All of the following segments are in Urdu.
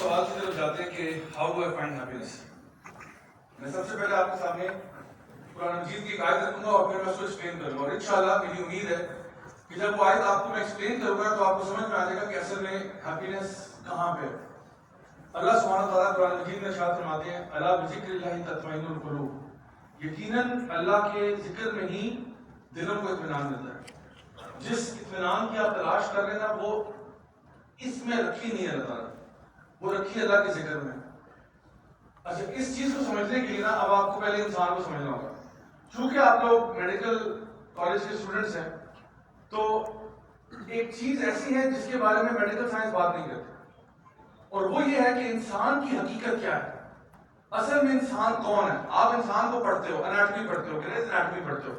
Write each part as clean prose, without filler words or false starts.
سوال کی طرف جاتے ہیں کہ how do I find happiness. میں سب سے پہلے آپ کے سامنے قرآن مجید کی ایک آیت رکھوں گا اور پھر میں اس کو ایکسپلین کروں گا. اور انشاءاللہ میری امید ہے کہ جب وہ آیت آپ کو میں ایکسپلین کروں گا تو آپ کو سمجھ میں آ جائے گا کہ اصل میں ہیپینس کہاں پہ ہے. اللہ سبحانہ وتعالیٰ قرآن مجید میں ارشاد فرماتے ہیں الا بذکر اللہ تطمئن القلوب. یقیناً اللہ کے ذکر میں ہی دلوں کو اطمینان ملتا ہے. جس اطمینان کی آپ تلاش کر رہے ہیں نا وہ اس میں رکھی نہیں ہے اللہ تعالیٰ, وہ رکھی ہے اللہ کے ذکر میں. اچھا, اس چیز کو سمجھنے کے لیے نا اب آپ کو پہلے انسان کو سمجھنا ہوگا. چونکہ آپ لوگ میڈیکل کالج کے اسٹوڈنٹس ہیں تو ایک چیز ایسی ہے جس کے بارے میں میڈیکل سائنس بات نہیں کرتی, اور وہ یہ ہے کہ انسان کی حقیقت کیا ہے, اصل میں انسان کون ہے. آپ انسان کو پڑھتے ہو, اناٹمی پڑھتے ہو, گریز اناٹمی پڑھتے ہو.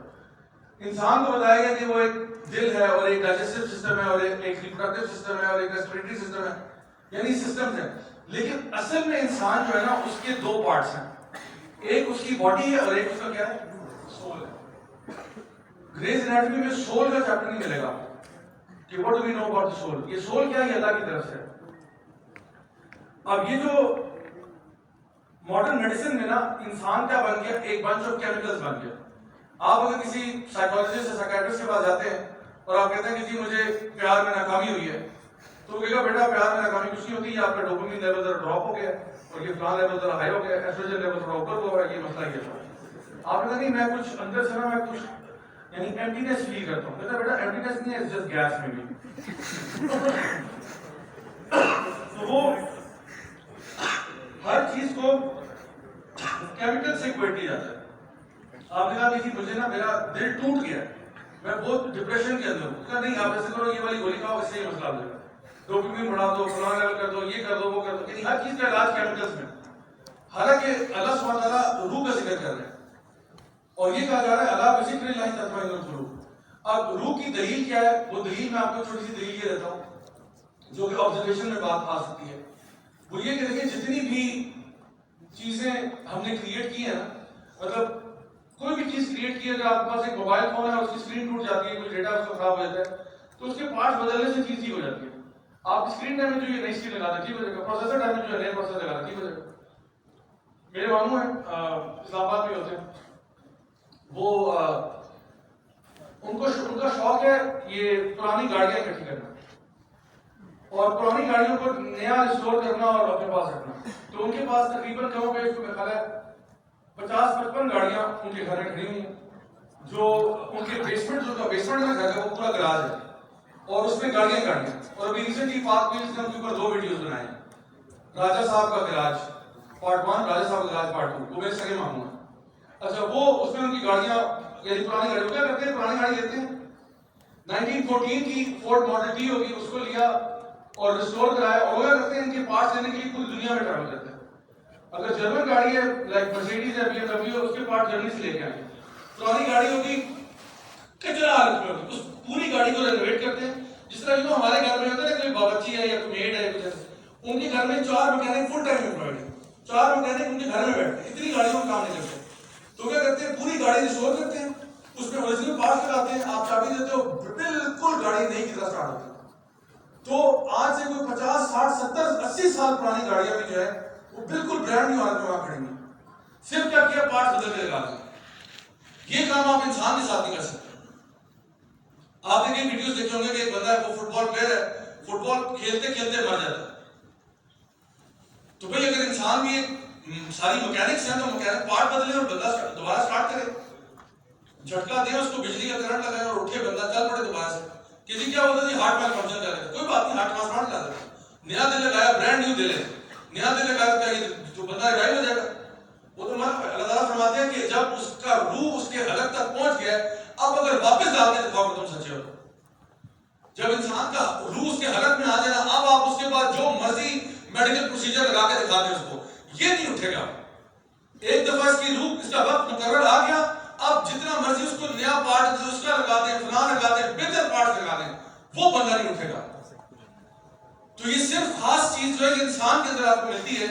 انسان کو بتایا گیا کہ وہ ایک دل ہے اور ایک ڈائجسٹو سسٹم ہے اور ایک ریپروڈکٹیو سسٹم ہے اور ایک ریسپریٹری سسٹم ہے, یعنی سسٹمز ہیں. لیکن اصل میں انسان جو ہے نا اس کے دو پارٹس ہیں, ایک اس کی باڈی ہے اور ایک اس کا کیا ہے, سول ہے. گریز اناٹمی میں سول کا چیپٹر نہیں ملے گا کہ what do we know about the soul. یہ سول کیا ہے, اللہ کی طرف سے. اب یہ جو ماڈرن میڈیسن میں نا انسان کیا بن گیا, ایک بنچ آف کیمیکلز بن گیا. آپ اگر کسی سائیکالوجسٹ یا سائیکیٹرسٹ کے پاس جاتے ہیں اور آپ کہتے ہیں کہ جی مجھے پیار میں ناکامی ہوئی ہے, تو وہ کہے گا بیٹا پیار میں ناکامی کچھ نہیں ہوتی, یہ آپ کا ڈوپامین لیول ذرا ڈراپ ہو گیا اور یہ فلاں لیول ذرا ہائی ہو گیا, ایسٹروجن لیول تھوڑا اوپر ہو گیا, یہ مسئلہ یہ ہے. آپ کہتے ہیں نہیں میں کچھ اندر سے نا میں کچھ یعنی ایمپٹینس فیل کرتا ہوں. کہتا ہے بیٹا ایمپٹینس نہیں ہے, اٹس جسٹ گیس میں بھی. تو وہ ہر چیز کو کیمیکل سے اکویٹ کیا جاتا ہے. آپ نے کہا کہ مجھے نا میرا دل ٹوٹ گیا, میں بہت ڈپریشن کے اندر ہوں. کہا نہیں آپ ایسے کرو, یہ والی گولی کھاؤ, اس سے یہ مسئلہ ہو جائے گا, ڈوپامین بڑھا دو, فلاں لیول کر دو, یہ کر دو, وہ کر دو. یعنی ہر چیز کا علاج کیمیکلز میں. حالانکہ اللہ سبحانہ تعالیٰ روح کا ذکر کر رہے ہیں اور یہ کہا جا رہا ہے الا بذکر اللہ تطمئن القلوب. اب روح کی دلیل کیا ہے, وہ دلیل میں آپ کو چھوٹی سی دلیل یہ دیتا ہوں جو کہ آبزرویشن میں بات آ سکتی ہے. وہ یہ کہ دیکھیں جتنی بھی چیزیں ہم نے کریٹ کی ہیں نا, مطلب کوئی بھی چیز کریٹ کی ہے, اگر آپ کے پاس ایک موبائل فون ہے اور اس کی اسکرین ٹوٹ جاتی ہے, کوئی ڈیٹا اس کا خراب ہو جاتا ہے, تو اس کے پارٹس بدلنے سے چیز ٹھیک ہو جاتی ہے. آپ اسکرین ڈیمیج جو ہے نئی اسکرین لگا دیں ٹھیک ہو جائے گا, پروسیسر ڈیمیج جو ہے نیا پروسیسر لگا دیں ٹھیک ہو جائے گا. میرے ماموں ہیں اسلام آباد میں ہوتے ہیں, وہ ان کا شوق ہے یہ پرانی گاڑیاں اکٹھی کرنا اور پرانی گاڑیوں کو نیا ریسٹور کرنا اور اپنے پاس رکھنا. تو ان کے پاس تقریباً کم و بیش میرا خیال ہے 50-55 گاڑیاں ان کے گھر میں کھڑی ہوئی ہیں, جو ان کے بیسمنٹ جو بیسمنٹ میں گھر ہے وہ پورا گراج ہے اور اس میں گاڑیاں گاڑیاں. اور ابھی ریسنٹلی پاک ویلز نے ان کے اوپر 2 ویڈیوز بنائے ہیں, راجہ صاحب کا گراج پارٹ 1, راجہ صاحب کا گراج پارٹ 2. وہ میرے سگے ماموں ہیں. اچھا, وہ اس میں ان کی گاڑیاں یعنی پرانی گاڑیوں کیا کرتے ہیں, پرانی گاڑی لیتے ہیں 1914 کی فورڈ ماڈل ٹی ہوگی, اس کو لیا اور ریسٹور کرایا, اور وہ کیا کرتے ہیں ان کے پارٹس لینے کے لیے پوری دنیا میں ٹریول کرتے ہیں. اگر جرمن گاڑی ہے لائک مرسیڈیز ہے, بی ایم ڈبلیو, اس کے پارٹ جرمنی سے لے کے آئیں. پرانی گاڑی ہوگی کچرا حالت میں ہوگی, اس پوری گاڑی کو رینوویٹ کرتے ہیں. جس طرح جو ہمارے گھر میں ہوتا ہے نا, کوئی باورچی ہے یا کوئی میڈ ہے کچھ ایسے, ان کے گھر میں 4 مکینک فل ٹائم امپلائڈ ہیں, 4 مکینک ان کے گھر میں بیٹھتے ہیں, اتنی گاڑیوں میں کام نہیں کرتے. تو کیا کرتے ہیں, پوری گاڑی ریسٹور کرتے ہیں, اس میں اوریجنل پارٹس لگاتے ہیں, آپ چابی دیتے ہو, بالکل گاڑی نئی کی طرح اسٹارٹ ہوتی ہے. تو آج سے کوئی 50, 60, 70, 80 سال پرانی گاڑیاں بھی جو ہے وہ بالکل برانڈ نیو حالت میں وہاں کھڑی ہیں. صرف کیا کیا, پارٹس بدل کے لگا دیں. یہ کام آپ انسان کے ساتھ نہیں کر سکتے. آپ نے کئی ویڈیوز دیکھے ہوں گے کہ ایک بندہ ہے وہ فٹ بال پلیئر ہے, فٹ بال کھیلتے کھیلتے مر جاتا ہے. تو بھئی اگر انسان بھی ایک ساری مکینکس ہیں تو مکینک پارٹ بدلے اور بندہ دوبارہ اسٹارٹ کرے, جھٹکا دیں اس کو, بجلی کا کرنٹ لگائے اور اٹھے بندہ چل پڑے دوبارہ سے. کسی کیا ہوتا ہے ہارٹ مال فنکشن کر رہے ہیں, کوئی بات نہیں, ہارٹ ٹرانسپلانٹ لا دیں, نیا دل لگایا, برانڈ نیو دل ہے, نیا دل لگایا کیا یہ جو بندہ ریوائیو ہو جائے گا. وہ تو اللہ تعالیٰ فرماتے ہیں کہ جب اس کا روح اس کے حلق تک پہنچ گیا, اب اگر واپس ڈال کے دکھاؤ تم سچے ہو. جب انسان کا روح اس کے حلق میں آ جائے نا, اب آپ اس کے بعد جو مرضی میڈیکل پروسیجر لگا کے دکھا دیں اس کو, یہ نہیں اٹھے گا. ایک دفعہ اس کی روح, اس کا وقت مقرر آ گیا, اب جتنا مرضی اس کو نیا پارٹ اس کا لگا دیں, فلاں لگا دیں, بہتر پارٹ لگا دیں, وہ بندہ نہیں اٹھے گا. تو یہ صرف خاص چیز جو ہے کہ انسان کے اندر آپ کو ملتی ہے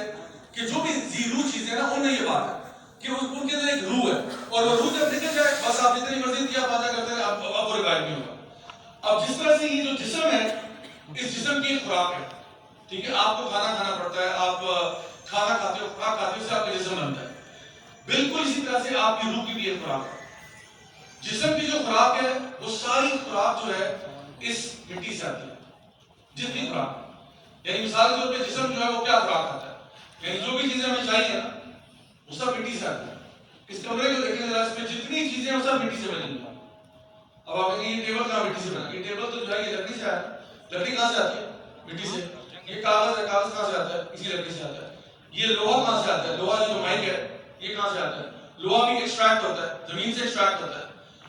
کہ جو بھی زیرو چیزیں نا ان میں یہ بات ہے کہ ان کے اندر ایک روح ہے, اور وہ روح جب نکل جائے بس آپ جتنی مرضی کیا باتیں کرتے ہیں, اب وہ ریوائیو نہیں ہوگا. اب جس طرح سے یہ جو جسم ہے, اس جسم کی ایک خوراک ہے. ٹھیک ہے، آپ کو کھانا کھانا پڑتا ہے، آپ کھانا کھاتے ہو، خوراک کھاتے ہو، اس سے آپ کا جسم بنتا ہے. بالکل اسی طرح سے آپ کی روح کی بھی ایک خوراک ہے. جسم کی جو خوراک ہے وہ ساری خوراک جو ہے اس مٹی سے آتی ہے. جتنی خوراک، یعنی مثال کے طور پہ جسم جو ہے وہ کیا خوراک کھاتا ہے، یعنی جو بھی چیزیں ہمیں چاہیے نا وہ سب مٹی سے آتی ہے. اس کمرے کو دیکھیں ذرا، اس میں جتنی چیزیں ہیں وہ سب مٹی سے بنی ہیں. اب آپ کہیں یہ ٹیبل کہاں مٹی سے بنا؟ یہ ٹیبل تو جو ہے یہ لکڑی سے آیا. لکڑی کہاں سے آتی ہے؟ مٹی سے. یہ کاغذ ہے، کاغذ کہاں سے آتا ہے؟ اسی لکڑی سے آتا ہے. یہ لوہا کہاں سے آتا ہے؟ لوہا جو مائک ہے یہ کہاں سے آتا ہے؟ لوہا بھی ایکسٹریکٹ ہوتا ہے، زمین سے ایکسٹریکٹ ہوتا ہے.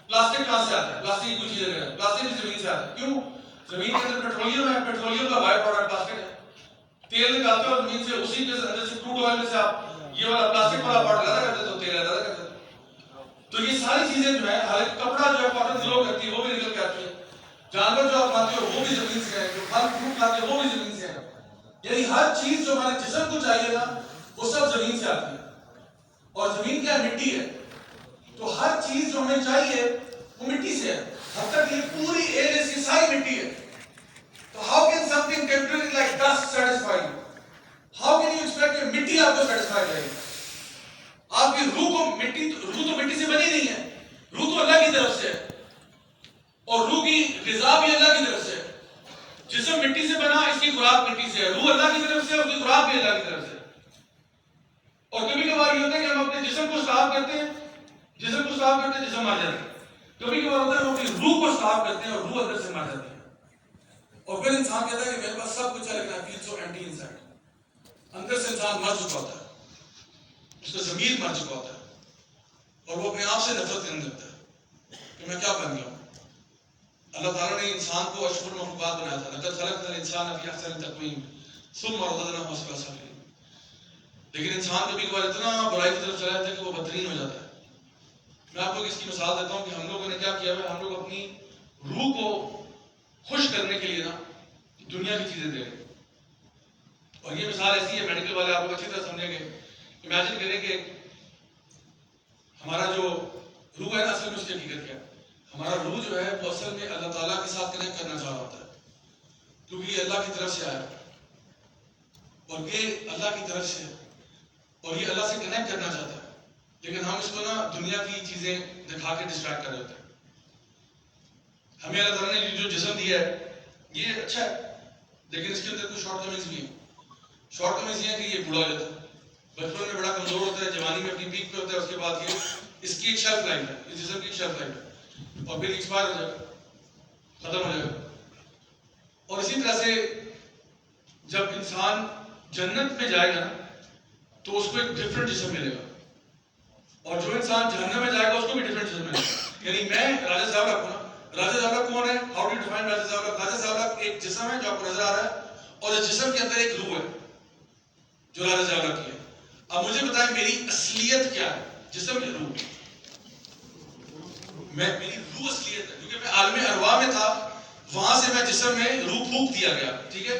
پلاسٹک کہاں سے آتا ہے؟ پلاسٹک کی کچھ چیزیں، پلاسٹک بھی زمین سے آتا ہے. کیوں؟ زمین کے اندر پیٹرولیم ہے، پیٹرولیم کا بائی پروڈکٹ پلاسٹک ہے. تیل نکالتے ہو زمین سے، اسی کے اندر سے کروڈ آئل میں سے آپ یہ والا پلاسٹک والا پارٹ زیادہ کرتے تو تیل زیادہ کرتے. تو یہ ساری چیزیں جو ہے، حالانکہ کپڑا جو ہے کاٹن گلو کرتی ہے وہ بھی نکل کے آتی ہے. جانور جو آپ کھاتے ہو وہ بھی زمین سے ہے، جو پھل فروٹ کھاتے ہو وہ بھی زمین سے ہے. یعنی ہر چیز جو ہمارے جسم کو چاہیے نا وہ سب زمین سے آتی ہے. اور زمین کیا مٹی ہے، تو ہر چیز جو ہمیں چاہیے وہ مٹی سے ہے. حتی کہ یہ پوری ایئر اس کی ساری مٹی ہے. تو how can something temporary like dust satisfy you? How can you expect کہ مٹی آپ کو satisfy کرے گی؟ آپ کی روح کو روح تو مٹی سے بنی نہیں ہے، روح تو اللہ کی طرف سے ہے، اور روح کی غذا بھی اللہ کی طرف سے ہے. جسم مٹی سے بنا، اس کی خوراک مٹی سے ہے. روح اللہ کی طرف سے ہے، اس کی خوراک بھی اللہ کی طرف سے ہے. اور کبھی کبھار یہ ہوتا ہے کہ ہم اپنے جسم کو صاف کرتے ہیں، جسم مر جاتا ہے. کبھی کبھار ہوتا ہے ہم اپنی روح کو صاف کرتے ہیں اور روح اندر سے مر جاتی ہے. اور پھر انسان کہتا ہے کہ میرے پاس سب کچھ ہے لیکن I feel so empty inside. اندر سے انسان مر چکا ہوتا ہے، اس کا ضمیر مر چکا ہوتا ہے، اور وہ اپنے آپ سے نفرت کرنے لگتا ہے کہ میں کیا بن گیا ہوں. اللہ تعالیٰ نے انسان کو اشرف المخلوقات بنایا تھا. لقد خلقنا الانسان فی احسن تقویم ثم رددناه اسفل سافلین. لیکن انسان کبھی کبھار اتنا برائی کی طرف چلا جاتا ہے کہ وہ بدترین ہو جاتا ہے. میں آپ کو اس کی مثال دیتا ہوں کہ ہم لوگوں نے کیا کیا ہے. ہم لوگ اپنی روح کو خوش کرنے کے لیے نا دنیا کی چیزیں دے رہے ہیں. اور یہ مثال ایسی ہے، میڈیکل والے آپ لوگ اچھی طرح سمجھیں گے. امیجن کریں کہ ہمارا جو روح ہے نا، اصل میں اس کی حقیقت کیا ہے. ہمارا روح جو ہے وہ اصل میں اللہ تعالیٰ کے ساتھ کنیکٹ کرنا چاہ رہا ہوتا ہے، کیونکہ یہ اللہ کی طرف سے آیا اور یہ اللہ کی طرف سے ہے اور یہ اللہ سے کنیکٹ کرنا چاہتا ہے. لیکن ہم اس کو نا دنیا کی چیزیں دکھا کے ڈسٹریکٹ کر دیتے ہیں. ہمیں اللہ تعالیٰ نے جو جسم دیا ہے یہ اچھا ہے، لیکن اس کے اندر کچھ شارٹ کمنگز بھی ہیں. شارٹ کمنگز یہ ہیں کہ یہ بوڑھا ہو جاتا ہے، بچپن میں بڑا کمزور ہوتا ہے، جوانی میں اپنی پیک پہ ہوتا ہے، اس کے بعد یہ اس کی ایک شیلف لائف ہے، اس جسم کی ایک شیلف لائف ہے، اور پھر ایکسپائر ہو جائے گا، ختم ہو جائے گا. اور اسی طرح سے جب انسان جنت میں جائے گا نا تو اس کو ایک ڈفرنٹ جسم ملے گا، اور جو انسان جہنم میں جائے گا اس کو بھی ڈفرنٹ جسم ملے گا. یعنی میں راجہ زاولک ہوں نا. راجہ زاولک کون ہے؟ ہاؤ ڈو یو ڈیفائن راجہ زاولک؟ راجہ زاولک ایک جسم ہے جو آپ کو نظر آ رہا ہے، اور اس جسم کے اندر ایک روح ہے جو راجہ زاولک کی ہے. اب مجھے بتائیں میری اصلیت کیا ہے؟ جسم کی روح. میری روح اصلیت ہے، کیونکہ میں عالم ارواح میں تھا، وہاں سے میں جسم میں روح پھونک دیا گیا. ٹھیک ہے،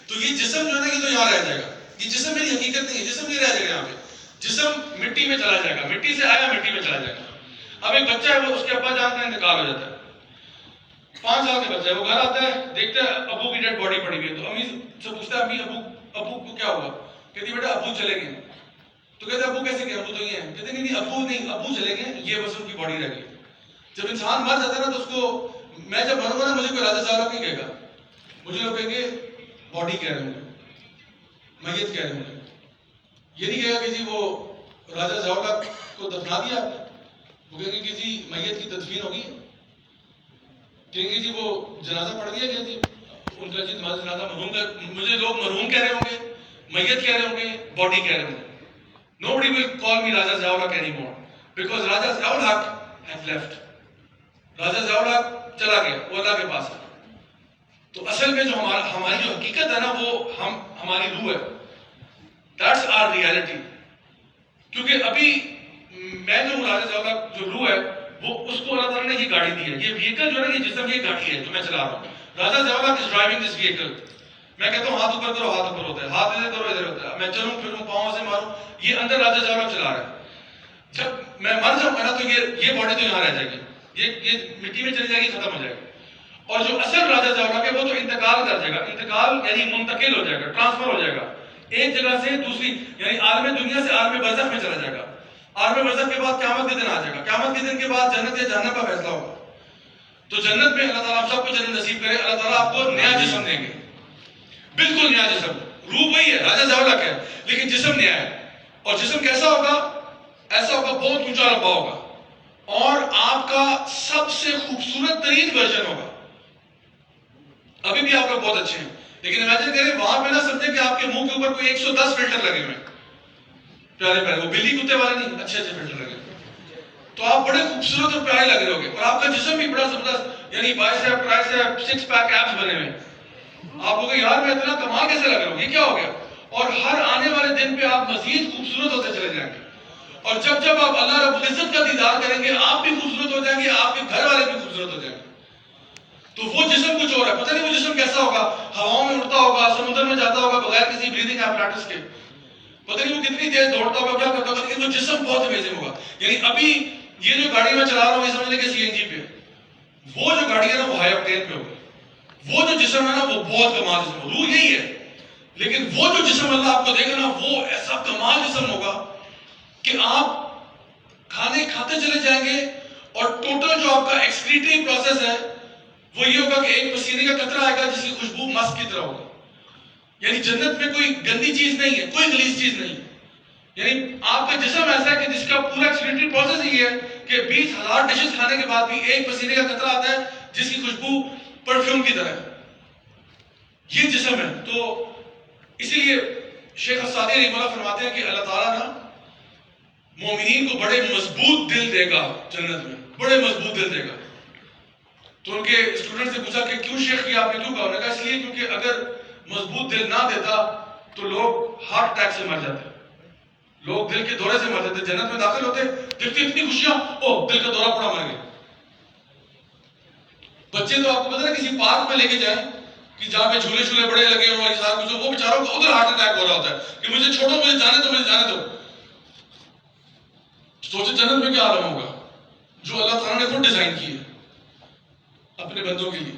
تو یہ جسم جو ہے نا یہ تو یہاں رہ جائے گا. یہ جسم میری حقیقت نہیں ہے، جسم نہیں رہ جائے گا یہاں پہ. جسم مٹی میں چلا جائے گا، مٹی سے آیا مٹی میں چلا جائے گا. اب ایک بچہ ہے، وہ اس کے ابا جان کا انتقال ہو جاتا ہے، 5 سال کا بچہ ہے. وہ گھر آتا ہے، دیکھتا ہے ابو کی ڈیڈ باڈی پڑی ہوئی ہے، تو امی سے پوچھتا ہے امی ابو کو کیا ہوا؟ کہتی بیٹا ابو چلے گئے. تو کہتے ابو کیسے گئے؟ ابو تو یہ ہیں. کہتے نہیں ابو چلے گئے، یہ بس ان کی باڈی رہ گئی. جب انسان مر جاتا ہے نا تو اس کو، میں جب مروں گا نا مجھے کوئی راجہ زاولک نہیں کہے گا، مجھے لوگ کہیں گے باڈی کہہ رہے ہوں گے، میت کہہ رہے ہوں گے. یہ نہیں کہے گا کہ جی وہ راجہ زاولک کو دفنا دیا آپ نے. وہ کہیں گے کہ جی میت کی تدفین ہوگی. کہیں گے جی وہ جنازہ پڑھ دیا گیا جی ان کا، جی تمہارا جنازہ مرحوم کا. مجھے لوگ مرحوم کہہ رہے ہوں گے، میت کہہ رہے ہوں گے، باڈی کہہ رہے ہوں گے. Nobody will call me Raja Zyaulak anymore because Raja Zyaulak has left. راجہ زاولک چلا گیا، وہ اللہ کے پاس ہے. تو اصل میں جو ہماری جو حقیقت ہے نا وہ ہماری روح ہے. That's our reality. کیونکہ ابھی میں جو ہوں راجہ زاولک جو روح ہے وہ اس کو اللہ تعالیٰ نے یہ گاڑی دی ہے. یہ وہیکل جو ہے نا، یہ جسم یہ گاڑی ہے جو میں چلا رہا ہوں. راجہ زاولک is driving this vehicle. میں کہتا ہوں ہاتھ اوپر کرو، ہاتھ اوپر ہوتا ہے، ہاتھ ادھر کرو ادھر ہوتا ہے، میں چلوں پھروں پاؤں سے ماروں، یہ اندر راجہ زاولک چلا رہا ہے. جب میں مر جاؤں گا نا تو یہ باڈی تو یہاں رہ جائے گی، یہ مٹی میں چلی جائے گی، ختم ہو جائے گی. اور جو اصل راجہ ضیاء کے وہ تو انتقال کر جائے گا، انتقال یعنی منتقل ہو جائے گا، ٹرانسفر ہو جائے گا ایک جگہ سے دوسری، یعنی عالم دنیا سے عالم برزخ میں چلا جائے گا. عالم برزخ کے بعد قیامت کے دن آ جائے گا، قیامت کے دن کے بعد جنت یا جہنم کا فیصلہ ہوگا. تو جنت میں اللہ تعالیٰ آپ سب کو جنت نصیب کرے. اللہ تعالیٰ آپ کو نیا جسم دیں گے، بالکل نیا جسم. روح وہی ہے، راجہ ضیاء ہے، لیکن جسم نیا ہے. اور جسم کیسا ہوگا؟ ایسا ہوگا بہت اونچا لمبا ہوگا اور آپ کا سب سے خوبصورت ترین ورژن ہوگا. ابھی بھی آپ لوگ بہت اچھے ہیں، لیکن امیجن کریں وہاں پہ نہ سمجھیں کہ آپ کے منہ کے اوپر کوئی 110 فلٹر لگے ہوئے ہیں، پیارے پیارے، وہ بلی کتے والے نہیں، اچھے اچھے فلٹر لگے ہوئے. تو آپ بڑے خوبصورت اور پیارے لگ رہے ہوگے، اور آپ کا جسم بھی بڑا زبردست، یعنی بائسیپ ٹرائسیپ سکس پیک ایبس بنے ہوئے. آپ کو کہ یار میں اتنا کمال کیسے لگ رہا ہوں، یہ کیا ہو گیا؟ اور ہر آنے والے دن پہ آپ مزید خوبصورت ہوتے چلے جائیں گے. اور جب آپ اللہ رب العزت کا دیدار کریں گے آپ بھی خوبصورت ہو جائیں گے، آپ کے گھر والے بھی خوبصورت ہو جائیں گے. تو وہ جسم کچھ اور ہے، پتہ نہیں وہ جسم کیسا ہوگا، ہواؤں میں اڑتا ہوگا، سمندر میں جاتا ہوگا بغیر کسی بریدنگ ایپریٹس کے، پتہ نہیں وہ کتنی تیز دوڑتا ہوگا، کیا کرتا ہوگا، لیکن وہ جسم بہت امیزنگ ہوگا. یعنی ابھی یہ جو گاڑی میں چلا رہا ہوں یہ سمجھ لیں کہ سی این جی پہ، وہ جو گاڑی ہے نا وہ ہائی آکٹین پہ ہوگی. وہ جو جسم ہے نا وہ بہت کمال جسم ہے، روح یہی ہے، لیکن وہ جو جسم اللہ آپ کو دے گا نا وہ ایسا کمال جسم ہوگا کہ آپ کھانے کھاتے چلے جائیں گے. اور ٹوٹل جو آپ کا ایکسکریٹری پروسیس ہے وہ یہ ہوگا کہ ایک پسینے کا قطرہ آئے گا جس کی خوشبو مسک کی طرح ہوگی. یعنی جنت میں کوئی گندی چیز نہیں ہے، کوئی غلیظ چیز نہیں. یعنی آپ کا جسم ایسا ہے کہ جس کا پورا ایکسکریٹری پروسیس یہ ہے کہ 20,000 ڈشز کھانے کے بعد بھی ایک پسینے کا قطرہ آتا ہے جس کی خوشبو پرفیوم کی طرح ہے. یہ جسم ہے. تو اسی لیے شیخ السعدی رحمہ اللہ فرماتے ہیں کہ اللہ تعالیٰ نا مومنین کو بڑے مضبوط دل دے گا جنت میں، بڑے مضبوط دل دے گا. تو ان کے اسٹوڈنٹ سے پوچھا کہ کیوں شیخ کی آپ نے کیوں کہا؟ انہوں نے کہا اس لیے کیونکہ اگر مضبوط دل نہ دیتا تو لوگ ہارٹ اٹیک سے مر جاتے، لوگ دل کے دورے سے مر جاتے. جنت میں داخل ہوتے دیکھتے اتنی خوشیاں، اوہ دل کا دورہ پڑا مر گئے. بچے تو آپ کو پتہ ہے کسی پارک میں لے کے جائیں کہ جہاں پہ جھولے شولے بڑے لگے ہوں اور سارا کچھ، وہ بیچاروں کو ادھر ہارٹ اٹیک ہو رہا ہوتا ہے کہ مجھے چھوڑو، مجھے جانے دو، مجھے جانے دو. سوچے جنت میں کیا عالم ہوگا جو اللہ تعالیٰ نے خود ڈیزائن کی ہے اپنے بندوں کے لیے.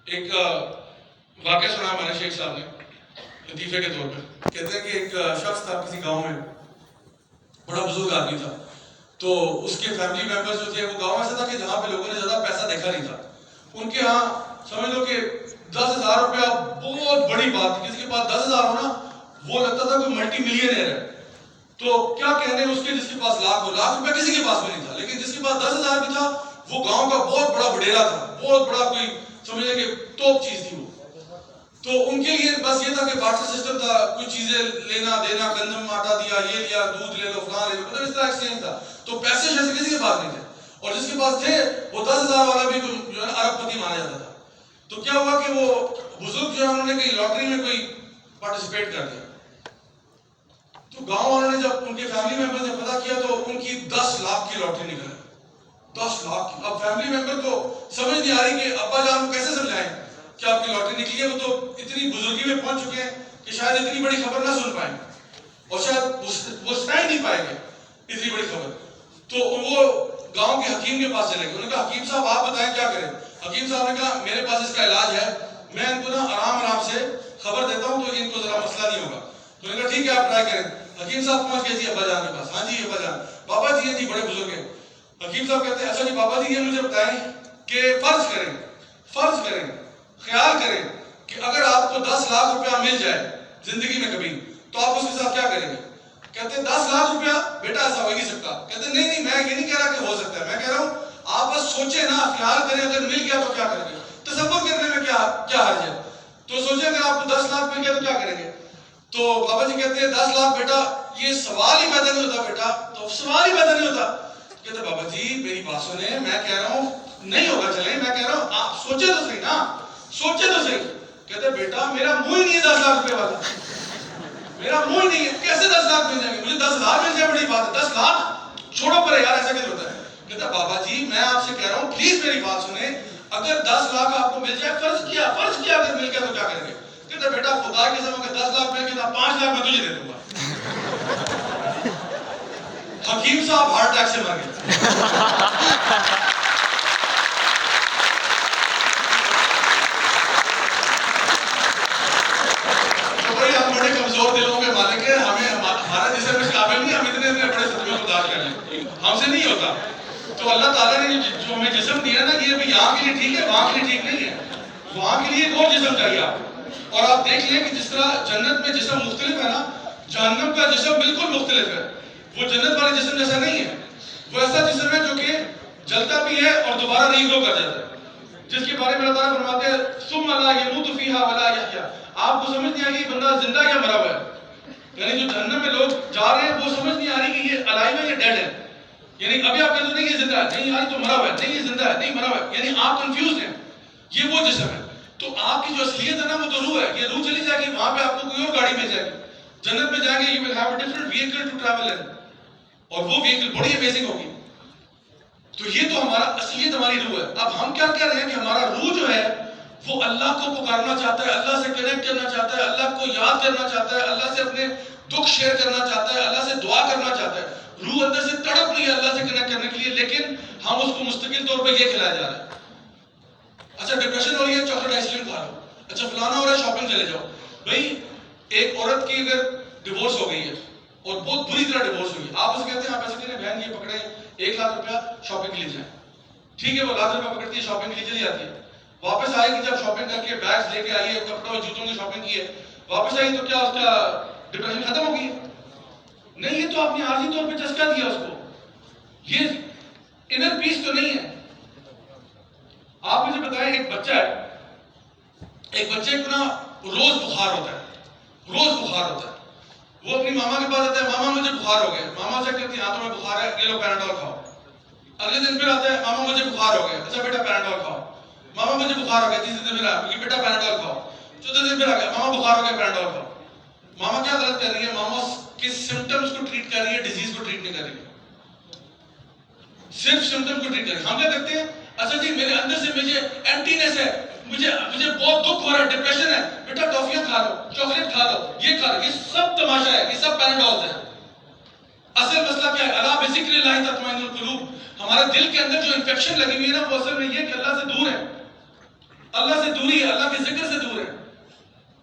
ایک واقعہ سنا ہمارے شیخ صاحب نے لطیفے کے طور پہ. کہتے ہیں کہ ایک شخص تھا کسی گاؤں میں، بڑا بزرگ آدمی تھا. تو اس کے فیملی ممبرز جو تھے وہ گاؤں ایسا تھا کہ جہاں پہ لوگوں نے زیادہ پیسہ دیکھا نہیں تھا. ان کے ہاں سمجھ لو کہ 10,000 روپیہ بہت بڑی بات تھی. کسی کے پاس 10,000 ہونا وہ لگتا تھا کوئی ملٹی ملینئر ہے. تو کیا کہنے اس کے جس کے پاس لاکھ روپے کسی کے پاس بھی نہیں تھا، لیکن جس کے پاس 10,000 بھی تھا وہ گاؤں کا بہت بڑا وڈیرا تھا، بہت بڑا کوئی سمجھ لیں کہ ٹاپ چیز تھی وہ. تو ان کے لیے بس یہ تھا کہ بارٹر سسٹم تھا، کچھ چیزیں لینا دینا، گندم آٹا دیا، یہ لیا، دودھ لے لو، فلاں لے لو، مطلب اس طرح ایکسچینج تھا. تو پیسے شیسے کسی کے پاس نہیں تھے، اور جس کے پاس تھے وہ 10,000 والا بھی جو ہے نا ارب پتی مانا جاتا تھا. تو کیا ہوا کہ وہ بزرگ جو ہے انہوں نے کہیں لاٹری میں کوئی پارٹیسپیٹ کر دیا. تو گاؤں والوں نے جب ان کے فیملی ممبر نے پتا کیا تو ان کی 10 لاکھ کی لاٹری نکل آئی. 10 لاکھ کی. اب فیملی ممبر کو سمجھ نہیں آ رہی کہ ابا جان کو کیسے سمجھائیں کہ آپ کی لاٹری نکلی ہے. وہ تو اتنی بزرگی میں پہنچ چکے ہیں کہ شاید اتنی بڑی خبر نہ سن پائیں اور شاید وہ سن نہیں پائیں گے اتنی بڑی خبر. تو وہ گاؤں کے حکیم کے پاس چلے گئے. انہوں نے کہا حکیم صاحب آپ بتائیں کیا کریں. حکیم صاحب نے کہا میرے پاس اس کا علاج ہے، میں ان کو نا آرام سے خبر دیتا ہوں تو ان کو ذرا مسئلہ نہیں ہوگا. تو انہوں نے کہا ٹھیک ہے آپ ٹرائی کریں. حکیم صاحب پہنچ گئے جی ابا جان کے پاس. ہاں جی ابا جان. بابا جی ہیں جی بڑے بزرگ ہیں. حکیم صاحب کہتے ہیں اچھا جی بابا جی یہ مجھے بتائیں کہ فرض کریں خیال کریں کہ اگر آپ کو 10 لاکھ روپیہ مل جائے زندگی میں کبھی تو آپ اس کے ساتھ کیا کریں گے. کہتے ہیں 10 لاکھ روپیہ بیٹا ایسا ہو ہی نہیں سکتا. کہتے ہیں نہیں میں یہ نہیں کہہ رہا کہ ہو سکتا ہے، میں کہہ رہا ہوں آپ بس سوچیں نا، خیال کریں اگر مل گیا تو کیا کریں گے. تصور کرنے میں کیا حرج ہے. تو سوچیں اگر آپ کو 10 لاکھ مل گیا تو کیا کریں گے. تو بابا جی کہتے ہیں 10 لاکھ بیٹا یہ سوال ہی پیدا نہیں ہوتا بیٹا. تو سوال ہی پیدا نہیں ہوتا. کہتے ہیں بابا جی میری بات سنیں، میں کہہ رہا ہوں نہیں ہوگا، چلیں میں کہہ رہا ہوں آپ سوچے تو صحیح نا، سوچے تو صحیح. کہتے ہیں بیٹا میرا منہ ہی نہیں ہے 10 لاکھ روپے والا، میرا منہ ہی نہیں ہے، کیسے 10 لاکھ مل جائیں گے. مجھے 10,000 مل جائے بڑی بات ہے، 10 لاکھ چھوڑو پڑے یار، ایسا کیسے ہوتا ہے. کہتا بابا جی میں آپ سے کہہ رہا ہوں پلیز میری بات سنیں، اگر 10 لاکھ آپ کو مل جائے، فرض کیا اگر مل گیا تو کیا کریں گے. کہتا بیٹا خدا کے قسم اگر 10 لاکھ مل گیا 5 لاکھ میں تجھے دے دوں گا. حکیم صاحب ہارٹ اٹیک سے مر گئے. ہم سے نہیں ہوتا. تو اللہ تعالیٰ نے جو ہمیں جسم دیا نا یہ بھی یہاں کے لیے ٹھیک ہے وہاں کے لیے ٹھیک نہیں ہے. وہاں کے لیے ایک اور جسم چاہیے آپ. اور آپ دیکھ لیں کہ جس طرح جنت میں جسم مختلف ہے نا جہنم کا جسم بالکل مختلف ہے. وہ جنت والے جسم جیسا نہیں ہے. وہ ایسا جسم ہے جو کہ جلتا بھی ہے اور دوبارہ ری گرو کر جاتا ہے, جس کے بارے میں اللہ تعالیٰ فرماتے ہیں ثم لا يموت فيها ولا يحيى. آپ کو سمجھ نہیں آ رہی بندہ زندہ یا مرا ہوا ہے. یعنی جو جہنم میں لوگ جا رہے ہیں وہ سمجھ نہیں آ رہی کہ یہ الائیو ہے یا ڈیڈ ہے. یعنی ابھی آپ کہتے ہیں نہیں یہ زندہ ہے, نہیں یار تو مرا ہوا ہے, نہیں یہ زندہ ہے, نہیں مرا ہوا ہے. یعنی آپ کنفیوز ہیں. یہ وہ جسم ہے. تو آپ کی جو اصلیت ہے نا وہ تو روح ہے. یہ روح چلی جائے گی وہاں پہ آپ کو کوئی اور گاڑی مل جائے گی. جنت میں جائیں گے you will have a different vehicle to travel in. اور وہ وہیکل بڑی امیزنگ ہوگی. تو یہ تو ہمارا اصلیت ہماری روح ہے. اب ہم کیا کہہ رہے ہیں کہ ہمارا روح جو ہے وہ اللہ کو پکارنا چاہتا ہے, اللہ سے کنیکٹ کرنا چاہتا ہے, اللہ کو یاد کرنا چاہتا ہے, اللہ سے اپنے دکھ شیئر کرنا چاہتا ہے, اللہ سے دعا کرنا چاہتا ہے. روح اندر سے تڑپ رہی ہے اللہ سے کنیکٹ کرنے کے لیے, لیکن ہم اس کو مستقل طور پہ یہ کھلایا جا رہا ہے. اچھا ڈپریشن ہو رہی ہے چاکلیٹ آئس کریم کھا لو. اچھا فلانا ہو رہا ہے شاپنگ چلے جاؤ. بھائی ایک عورت کی اگر ڈیورس ہو گئی ہے اور بہت بری طرح ڈیورس ہوئی ہے, آپ اسے کہتے ہیں آپ ایسے کریں بہن یہ پکڑے 1 لاکھ روپیہ شاپنگ کے لیے جائیں. ٹھیک ہے وہ 1 لاکھ روپیہ پکڑتی ہے شاپنگ کے لیے چلی جاتی ہے. واپس آئے گی جب شاپنگ کر کے بیگز لے کے آئی ہے, کپڑوں جوتوں کی شاپنگ کی ہے, واپس آئی تو کیا اس کا ڈپریشن ختم ہو گئی ہے؟ نہیں, یہ تو آپ نے عارضی طور پہ چسکا دیا اس کو. یہ انر پیس تو نہیں ہے. آپ مجھے بتائیں ایک بچہ ہے, ایک بچے کو نا روز بخار ہوتا ہے, روز بخار ہوتا ہے. وہ اپنی ماما کے پاس آتا ہے ماما مجھے بخار ہو گیا. ماما سے کہتی ہے ہاں تمہیں بخار ہے یہ لو پیناڈول کھاؤ. اگلے دن پھر آتا ہے ماما مجھے بخار ہو گیا. اچھا بیٹا پیناڈول کھاؤ. ماما مجھے بخار ہو گیا. تیسرے دن پھر آیا بیٹا پیناڈول کھاؤ. چوتھے دن پھر آ گیا ماما بخار ہو گیا پیناڈول کھاؤ. ماما کیا غلط کر رہی ہے؟ ماما کے سمٹمز کو ٹریٹ کر رہی ہے, ڈیزیز کو ٹریٹ نہیں کر رہی ہے. صرف سمٹم کو ٹریٹ کر رہی ہے. ہم کیا کرتے ہیں اچھا جی میرے اندر سے مجھے ایمٹینس ہے, مجھے بہت دکھ ہو رہا ہے, ڈپریشن ہے, بیٹا ٹافیاں کھا لو, چاکلیٹ کھا لو, یہ کھا لو. یہ سب تماشا ہے, یہ سب پیناڈولز ہیں. اصل مسئلہ کیا ہے؟ الا بذکر اللہ تطمئن القلوب. ہمارے دل کے اندر جو انفیکشن لگی ہوئی ہے نا وہ اصل میں یہ کہ اللہ سے دور ہے, اللہ سے دوری ہے, اللہ کے ذکر سے دور ہے.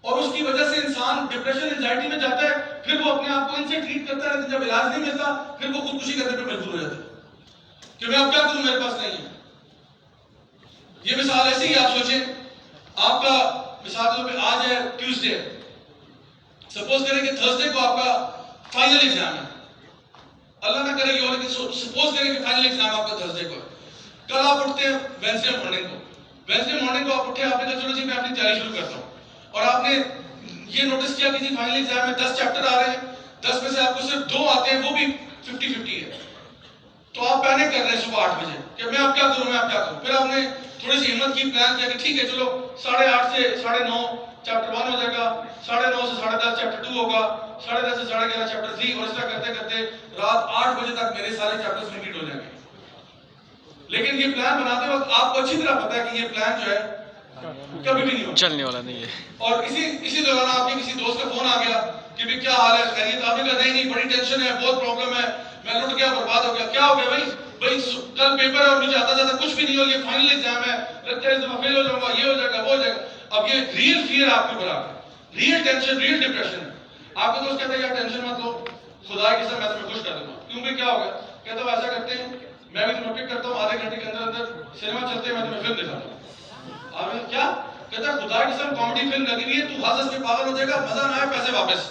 اور اس کی وجہ سے انسان ڈپریشن انزائٹی میں جاتا ہے, پھر وہ اپنے آپ کو ان سے ٹریٹ کرتا ہے, لیکن جب علاج نہیں ملتا پھر وہ خودکشی کرنے پہ مجبور ہو جاتا ہے کہ میں اب کیا کروں میرے پاس نہیں ہے. یہ مثال ایسی ہی آپ سوچیں آپ کا مثال کے طور پہ آج ہے ٹیوزڈے, سپوز کریں کہ تھرسڈے کو آپ کا فائنل ایگزام ہے. اللہ نہ کرے یہ ہو, لیکن سپوز کریں کہ فائنل ایگزام آپ کا تھرسڈے کو ہے. کل آپ اٹھتے ہیں وینسڈے مارننگ کو, وینسڈے مارننگ کو آپ اٹھے, آپ نے کہا چلو جی میں اپنی تیاری شروع کرتا ہوں. اور آپ نے یہ نوٹس کیا کہ جی فائنل ایگزام میں 10 چیپٹر آ رہے ہیں, 10 میں سے آپ کو صرف 2 آتے ہیں, وہ بھی 50-50 ہے. تو آپ پینک کر رہے ہیں صبح 8 بجے کہ میں اب کیا کروں, میں اب کیا کروں. پھر آپ نے تھوڑی سی ہمت کی, پلان کیا کہ ٹھیک ہے چلو 8:30 سے 9:30 چیپٹر 1 ہو جائے گا, 9:30 سے 10:30 چیپٹر 2 ہوگا, 10:30 سے 11:30 چیپٹر 3, اور اس طرح کرتے کرتے رات 8 بجے تک میرے سارے چیپٹرز کمپلیٹ ہو جائیں گے. لیکن یہ پلان بناتے وقت آپ کو اچھی طرح پتا ہے کہ یہ پلان جو ہے کبھی بھی نہیں ہوگا, چلنے والا نہیں ہے. اور اسی دوران آپ کے کسی دوست کا فون آ گیا کہ بھی کیا حال ہے, خیریت؟ آپ نے کہا نہیں بڑی ٹینشن ہے, بہت پرابلم ہے, میں لٹ گیا, برباد ہو گیا. کیا ہو گیا بھائی؟ کل پیپر ہے اور مجھے آتا جاتا کچھ بھی نہیں ہو, یہ فائنل ایگزام ہے, لگتا ہے اس دفعہ فیل ہو جاؤں گا, یہ ہو جائے گا, وہ ہو جائے گا. اب یہ ریئل فیئر آپ کے اوپر آ گیا, ریئل ٹینشن, ریئل ڈپریشن ہے. آپ کا دوست کہتا ہے یار ٹینشن مت لو, خدا کی قسم میں تمہیں خوش کر دوں گا. کیوں بھائی کیا ہوگا؟ کہتا ہوں ایسا کرتے ہیں میں بھی تمہیں پک کرتا ہوں, آدھے گھنٹے کے اندر اندر سنیما چلتے ہیں, میں تمہیں فلم دکھاتا ہوں. آپ نے کیا کہتا ہے خدا کی قسم کامیڈی فلم لگی ہوئی ہے, تو ہنس ہنس کے پاگل ہو جائے گا, مزہ نہ آئے پیسے واپس.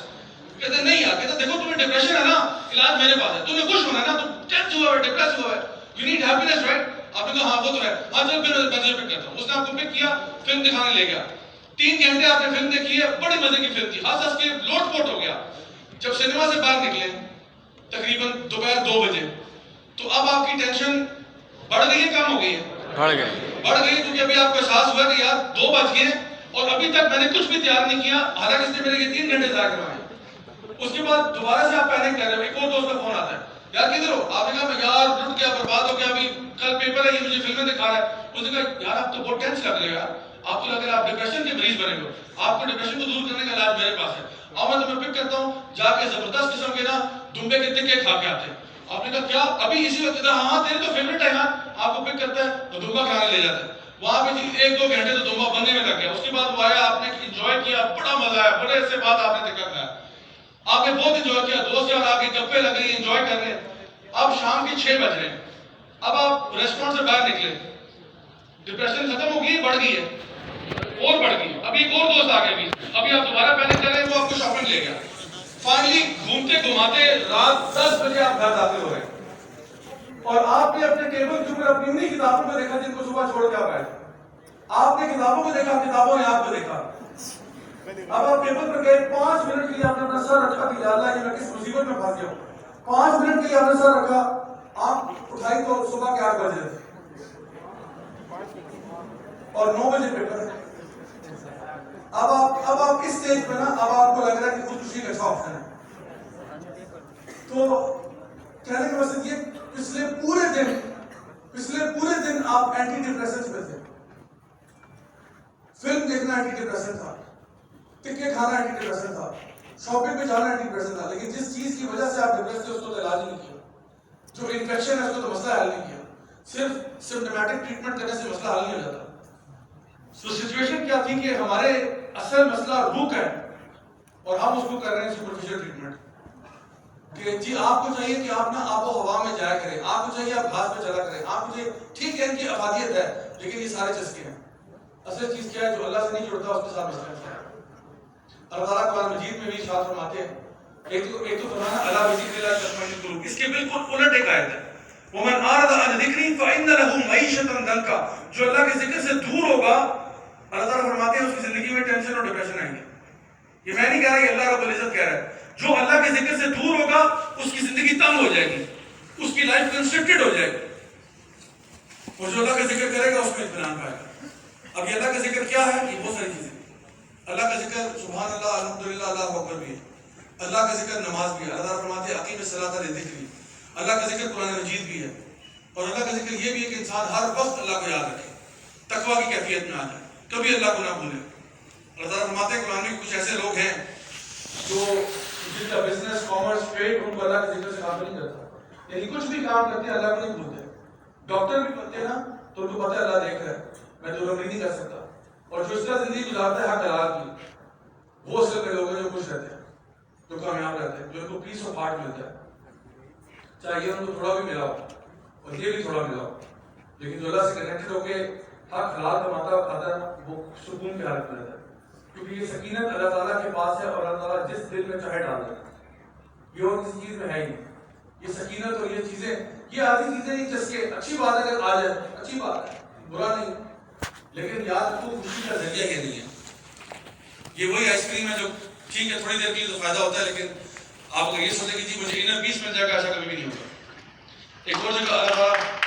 کہتے نہیں یار, کہتا دیکھو تمہیں ڈپریشن ہے نا, علاج میرے پاس ہے, تمہیں خوش ہونا ہے نا, تم ٹینس ہوا ہے, ڈپریس ہوا ہے, یو نیڈ ہیپینس رائٹ. آپ نے کہا ہاں وہ تو ہے, ہاں چل پھر میں تجھے پک کرتا ہوں. اس نے آپ کو پک کیا, فلم دکھانے لے گیا. 3 گھنٹے آپ نے فلم دیکھی ہے, بڑی مزے کی فلم تھی, ہنس ہنس کے لوٹ پوٹ ہو گیا. جب سنیما سے باہر نکلے تقریباً دوپہر 2 بجے, تو اب آپ کی ٹینشن بڑھ گئی ہے کم ہو گئی ہے؟ بڑھ گئی, کیونکہ ابھی آپ کو احساس ہوا کہ یار 2 بج گئے اور ابھی تک میں نے کچھ بھی تیار نہیں کیا, حالانکہ اس نے میرے یہ 3 گھنٹے ضائع کروائے. اس کے بعد دوبارہ سے آپ پینک کر رہے ہو, ایک اور دوست کا فون آتا ہے, یار کدھر ہو؟ آپ نے کہا میں یار لٹ گیا, برباد ہو گیا, ابھی کل پیپر ہے, یہ مجھے فلمیں دکھا رہا ہے. اس نے کہا یار آپ تو بہت ٹینس لگ رہے ہو یار, آپ تو لگ رہا ہے آپ ڈپریشن کے مریض بنے ہو, آپ کو ڈپریشن کو دور کرنے کا علاج میرے پاس ہے, اور میں تمہیں پک کرتا ہوں, جا کے زبردست قسم کے نا دمبے کے تکے کھا کے آتے ہیں. آپ نے کہا کیا ابھی اسی وقت؟ ہاں تیرے تو فیوریٹ ہے یار. آپ کو پک کرتا ہے تو دمبا کھانے لے جاتا ہے. وہاں پہ 1-2 گھنٹے تو دمبا بننے میں لگ گیا. اس کے بعد وہ آیا, آپ نے انجوائے کیا, بڑا مزہ آیا, بڑے سے بعد آپ نے تکا کھایا, آپ نے بہت انجوائے کیا, دوست یار آ کے گپے لگ رہی ہیں, انجوائے کر رہے ہیں. اب شام کے 6 بج رہے ہیں، اب آپ ریسٹورینٹ سے باہر نکلے، ڈپریشن ختم ہو گئی، بڑھ گئی ہے، اور بڑھ گئی، ابھی ایک اور دوست آ گئے، ابھی آپ دوبارہ پینک کر رہے ہیں، وہ آپ کو شاپنگ لے گیا، فائنلی گھومتے گھماتے رات 10 بجے آپ گھر داخل ہو رہے ہیں، اور آپ نے اپنے ٹیبل کے اوپر اپنی انہیں کتابوں میں دیکھا جن کو صبح چھوڑ کے آپ آئے، آپ نے کتابوں کو دیکھا، کتابوں نے آپ کو دیکھا، اب آپ ٹیبل پر گئے، 5 منٹ کے لیے آپ نے اپنا سر رکھا کہ یا اللہ یہ میں کس مصیبت میں پھنس گیا ہوں، 5 منٹ کے لیے آپ نے سر رکھا، آپ اٹھائی تو صبح کے 8 بجے تھے اور 9 بجے پیپر ہے۔ اب آپ اس سٹیج پہ نا، اب آپ کو لگ رہا ہے کہ خودکشی کا اچھا آپشن ہے، تو کہنے کا مقصد یہ پچھلے پورے دن آپ اینٹی ڈپریسنٹ پہ تھے، فلم دیکھنا اینٹی ڈپریسنٹ تھا، ٹکے کھانا اینٹی ڈپریسنٹ تھا، شاپنگ پہ جانا اینٹی ڈپریسنٹ تھا، لیکن جس چیز کی وجہ سے آپ ڈپریس تھے اس کو تو علاج نہیں کیا، جو انفیکشن ہے اس کو تو مسئلہ حل نہیں کیا، صرف سمپٹمیٹک ٹریٹمنٹ کرنے سے مسئلہ حل نہیں ہو جاتا۔ تو سچویشن کیا تھی کہ ہمارے اصل مسئلہ روح کا ہے اور ہم اس کو کر رہے ہیں سپرفیشل ٹریٹمنٹ، کہ جی آپ کو چاہیے کہ آپ نا آب و ہوا میں جایا کریں، آپ کو چاہیے آپ گھاس پہ چلا کریں، آپ کو چاہیے، ٹھیک ہے ان کی افادیت ہے لیکن یہ سارے چسکے ہیں، اصل چیز کیا ہے جو اللہ سے نہیں جڑتا اس کے ساتھ مسئلہ ہے۔ اللہ تعالیٰ قرآن مجید میں بھی ارشاد فرماتے ہیں، ایک تو فرمانا الا بذکر اللہ تطمئن القلوب، اس کے بالکل الٹ ایک آیت ہے، ومن اعرض عن ذکری فإن له معیشة ضنکا، جو اللہ کے ذکر سے دور ہوگا اللہ تعالیٰ فرماتے ہیں اس کی زندگی میں ٹینشن اور ڈپریشن آئیں گے۔ یہ میں نہیں کہہ رہا، یہ اللہ رب العزت کہہ رہا ہے، جو اللہ کے ذکر سے دور ہوگا اس کی زندگی تنگ ہو جائے گی، اس کی لائف کنسٹرکٹڈ ہو جائے گی، اور جو اللہ کا ذکر کرے گا اس میں اطمینان پائے گا۔ اب یہ اللہ کا ذکر کیا ہے؟ یہ بہت ساری چیزیں، اللہ کا ذکر سبحان اللہ، الحمدللہ، اللہ اکبر بھی ہے، اللہ کا ذکر نماز بھی ہے، اللہ تعالیٰ فرماتے ہیں اقیم الصلاۃ لذکری، اللہ کا ذکر قرآن مجید بھی ہے، اور اللہ کا ذکر یہ بھی ہے کہ انسان ہر وقت اللہ کو یاد رکھے، تقویٰ کی کیفیت میں آ جائے، کبھی اللہ کو نہ بھولے۔ اللہ تعالیٰ فرماتے ہیں قرآن میں کچھ ایسے لوگ ہیں جو جن کا بزنس، کامرس، ٹریڈ ان کو اللہ کے ذکر سے کام نہیں کرتا، یعنی کچھ بھی کام کرتے ہیں اللہ کو نہیں بھولتے، ڈاکٹر بھی بنتے ہیں نا تو ان کو پتہ ہے اللہ دیکھ رہا ہے، میں تو ربی نہیں کر سکتا، اور جو اس طرح زندگی گزارتا ہے حق حلال کی، وہ اصل میں لوگ ہیں جو خوش رہتے ہیں، جو کامیاب رہتے ہیں، جو ان کو پیس آف ہارٹ ملتا ہے، چاہے یہ ان کو تھوڑا بھی ملا ہو اور یہ بھی تھوڑا ملا ہو، لیکن جو اللہ سے کنیکٹڈ ہو کے حق حلال کماتا اور کھاتا ہے وہ سکون کی حالت میں رہتا ہے، کیونکہ یہ سکینت اللہ تعالیٰ کے پاس ہے اور اللہ تعالیٰ جس دل میں چاہے ڈال دے، یہ اور کسی چیز میں ہے ہی نہیں، یہ سکینت اور یہ چیزیں، یہ آدھی چیزیں نہیں چسکے، اچھی بات ہے اگر آ جائے، اچھی بات ہے، برا نہیں، لیکن یاد رکھو خوشی کا ذریعہ یہ نہیں ہے، یہ وہی آئس کریم ہے جو ٹھیک ہے تھوڑی دیر کے لیے تو فائدہ ہوتا ہے، لیکن آپ اگر یہ سوچیں کہ جی مجھے انر پیس مل جائے گا، ایسا کبھی بھی نہیں ہوگا۔ ایک اور جگہ اللہ